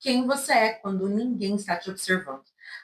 quem você é quando ninguém está te observando.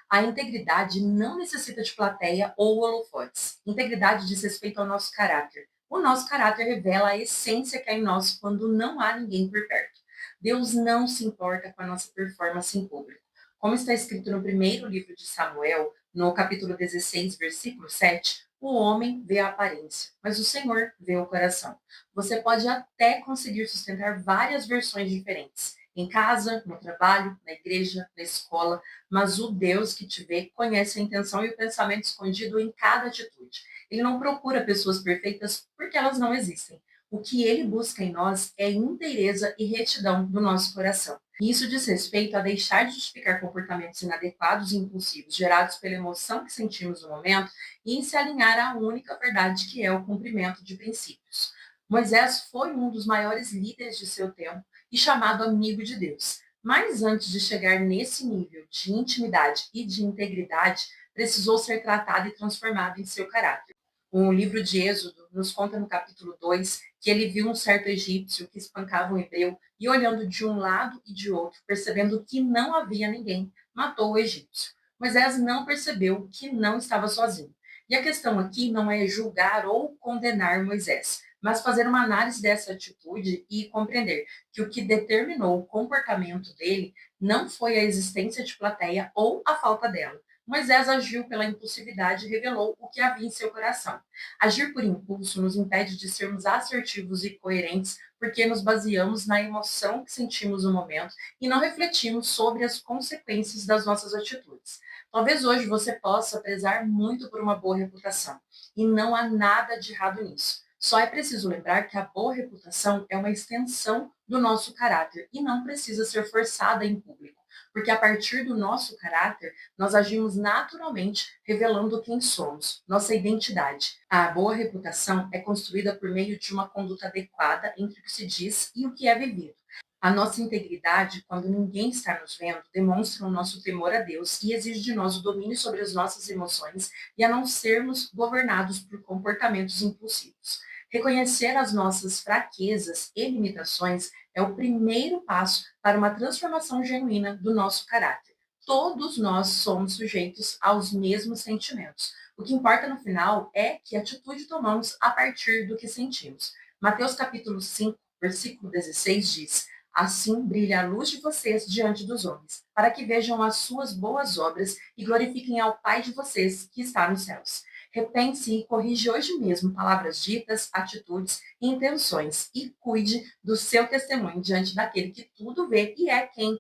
A integridade não necessita de plateia ou holofotes. Integridade diz respeito ao nosso caráter. O nosso caráter revela a essência que há em nós quando não há ninguém por perto. Deus não se importa com a nossa performance em público. Como está escrito no primeiro livro de Samuel, no capítulo 16, versículo 7, o homem vê a aparência, mas o Senhor vê o coração. Você pode até conseguir sustentar várias versões diferentes, em casa, no trabalho, na igreja, na escola, mas o Deus que te vê conhece a intenção e o pensamento escondido em cada atitude. Ele não procura pessoas perfeitas porque elas não existem. O que ele busca em nós é inteireza e retidão do nosso coração. E isso diz respeito a deixar de justificar comportamentos inadequados e impulsivos gerados pela emoção que sentimos no momento e em se alinhar à única verdade que é o cumprimento de princípios. Moisés foi um dos maiores líderes de seu tempo e chamado amigo de Deus. Mas antes de chegar nesse nível de intimidade e de integridade, precisou ser tratado e transformado em seu caráter. O livro de Êxodo nos conta no capítulo 2 que ele viu um certo egípcio que espancava um hebreu e, olhando de um lado e de outro, percebendo que não havia ninguém, matou o egípcio. Moisés não percebeu que não estava sozinho. E a questão aqui não é julgar ou condenar Moisés, mas fazer uma análise dessa atitude e compreender que o que determinou o comportamento dele não foi a existência de plateia ou a falta dela. Moisés agiu pela impulsividade e revelou o que havia em seu coração. Agir por impulso nos impede de sermos assertivos e coerentes, porque nos baseamos na emoção que sentimos no momento e não refletimos sobre as consequências das nossas atitudes. Talvez hoje você possa prezar muito por uma boa reputação, e não há nada de errado nisso. Só é preciso lembrar que a boa reputação é uma extensão do nosso caráter e não precisa ser forçada em público, porque a partir do nosso caráter, nós agimos naturalmente, revelando quem somos, nossa identidade. A boa reputação é construída por meio de uma conduta adequada entre o que se diz e o que é vivido. A nossa integridade, quando ninguém está nos vendo, demonstra o nosso temor a Deus e exige de nós o domínio sobre as nossas emoções e a não sermos governados por comportamentos impulsivos. Reconhecer as nossas fraquezas e limitações é o primeiro passo para uma transformação genuína do nosso caráter. Todos nós somos sujeitos aos mesmos sentimentos. O que importa no final é que atitude tomamos a partir do que sentimos. Mateus capítulo 5, versículo 16 diz: Assim brilha a luz de vocês diante dos homens, para que vejam as suas boas obras e glorifiquem ao Pai de vocês que está nos céus. Repense e corrige hoje mesmo palavras ditas, atitudes e intenções e cuide do seu testemunho diante daquele que tudo vê e é quem